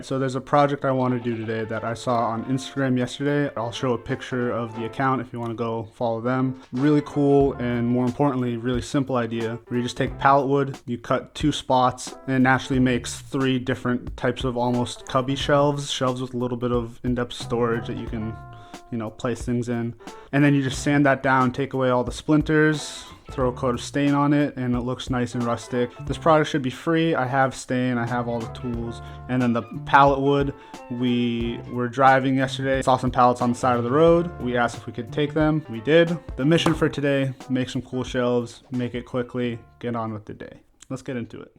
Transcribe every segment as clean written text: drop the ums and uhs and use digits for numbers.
Alright, so there's a project I want to do today that I saw on Instagram yesterday. I'll show a picture of the account if you want to go follow them. Really cool and more importantly, really simple idea where you just take pallet wood, you cut 2 spots, and it naturally makes 3 different types of almost cubby shelves with a little bit of in-depth storage that you can, you know, place things in. And then you just sand that down, take away all the splinters, throw a coat of stain on it, and it looks nice and rustic. This product should be free. I have stain, I have all the tools. And then the pallet wood, we were driving yesterday, saw some pallets on the side of the road. We asked if we could take them. We did. The mission for today, make some cool shelves, make it quickly, get on with the day. Let's get into it.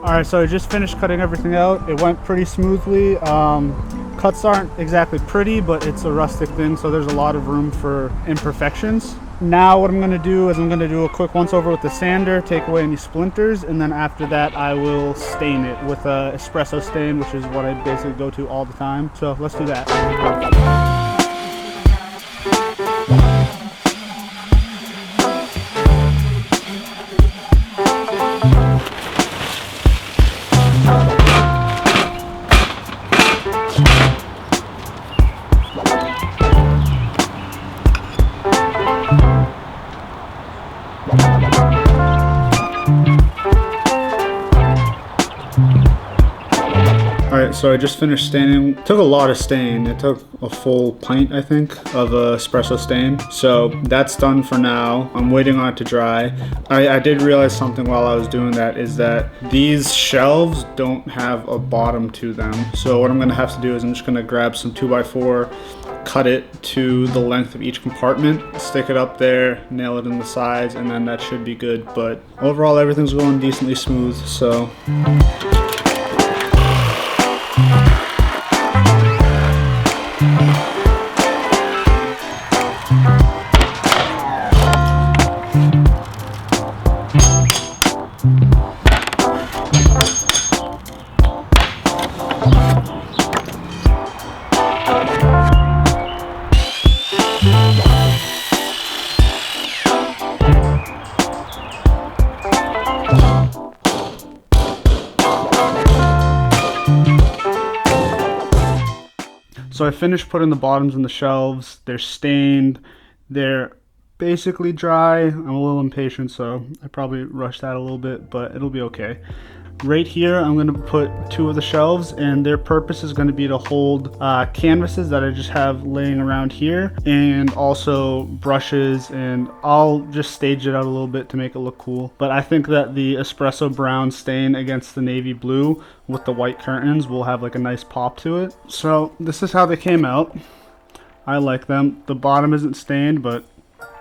Alright, so I just finished cutting everything out. It went pretty smoothly. Cuts aren't exactly pretty, but it's a rustic thing, so there's a lot of room for imperfections. Now what I'm going to do is I'm going to do a quick once over with the sander, take away any splinters, and then after that I will stain it with a espresso stain, which is what I basically go to all the time. So let's do that. Alright, so I just finished staining. It took a lot of stain. It took a full pint, I think, of espresso stain. So that's done for now. I'm waiting on it to dry. I did realize something while I was doing that, is that these shelves don't have a bottom to them. So what I'm going to have to do is I'm just going to grab some 2x4, cut it to the length of each compartment, stick it up there, nail it in the sides, and then that should be good. But overall, everything's going decently smooth, so... So I finished putting the bottoms in the shelves. They're stained. They're basically dry. I'm a little impatient, so I probably rushed that a little bit, but it'll be okay. Right here, I'm going to put 2 of the shelves, and their purpose is going to be to hold canvases that I just have laying around here, and also brushes, and I'll just stage it out a little bit to make it look cool. But I think that the espresso brown stain against the navy blue with the white curtains will have like a nice pop to it. So this is how they came out. I like them. The bottom isn't stained, but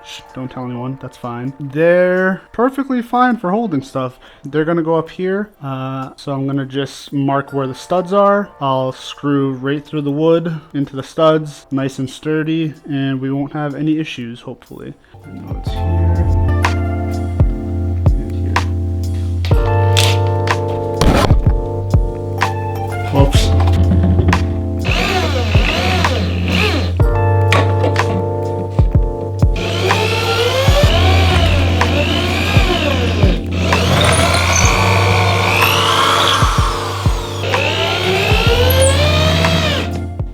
shh, don't tell anyone, that's fine. They're perfectly fine for holding stuff. They're gonna go up here, so I'm gonna just mark where the studs are. I'll screw right through the wood into the studs, nice and sturdy, and we won't have any issues, hopefully. I know it's here. Whoops.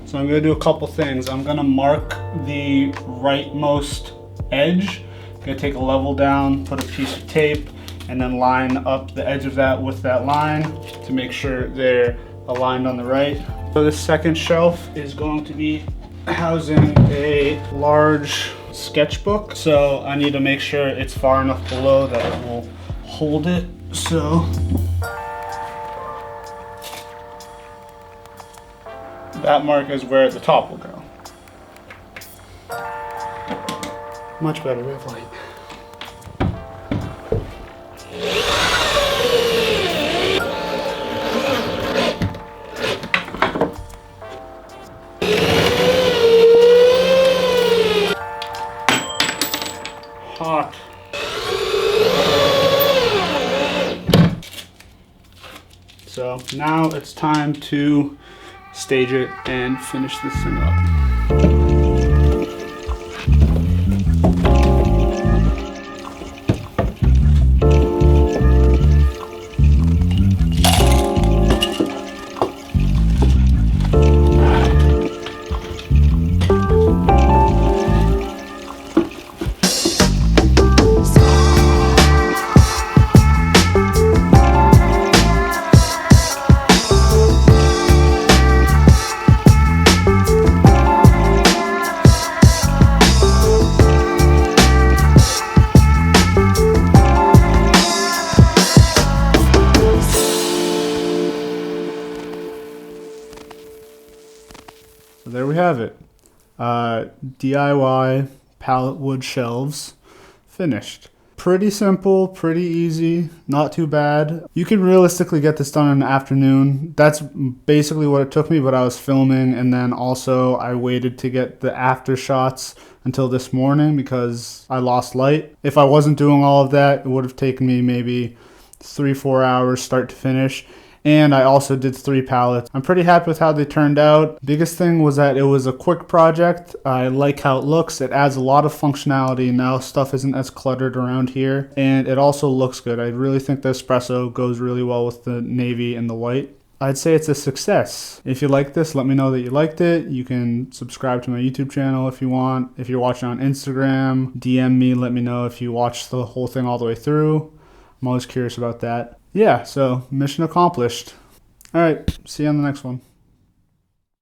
So I'm going to do a couple things. I'm going to mark the rightmost edge. I'm going to take a level down, put a piece of tape, and then line up the edge of that with that line to make sure they're aligned on the right. So this second shelf is going to be housing a large sketchbook. So I need to make sure it's far enough below that it will hold it. So that mark is where the top will go. Much better, we have light. now it's time to stage it and finish this thing up. So there we have it. DIY pallet wood shelves finished. Pretty simple, pretty easy, not too bad. You can realistically get this done in an afternoon. That's basically what it took me, but I was filming and then also I waited to get the after shots until this morning because I lost light. If I wasn't doing all of that, it would have taken me maybe 3-4 hours start to finish. And I also did 3 pallets. I'm pretty happy with how they turned out. Biggest thing was that it was a quick project. I like how it looks. It adds a lot of functionality. Now stuff isn't as cluttered around here. And it also looks good. I really think the espresso goes really well with the navy and the white. I'd say it's a success. If you like this, let me know that you liked it. You can subscribe to my YouTube channel if you want. If you're watching on Instagram, DM me, let me know if you watched the whole thing all the way through. I'm always curious about that. Yeah, so mission accomplished. All right, see you on the next one.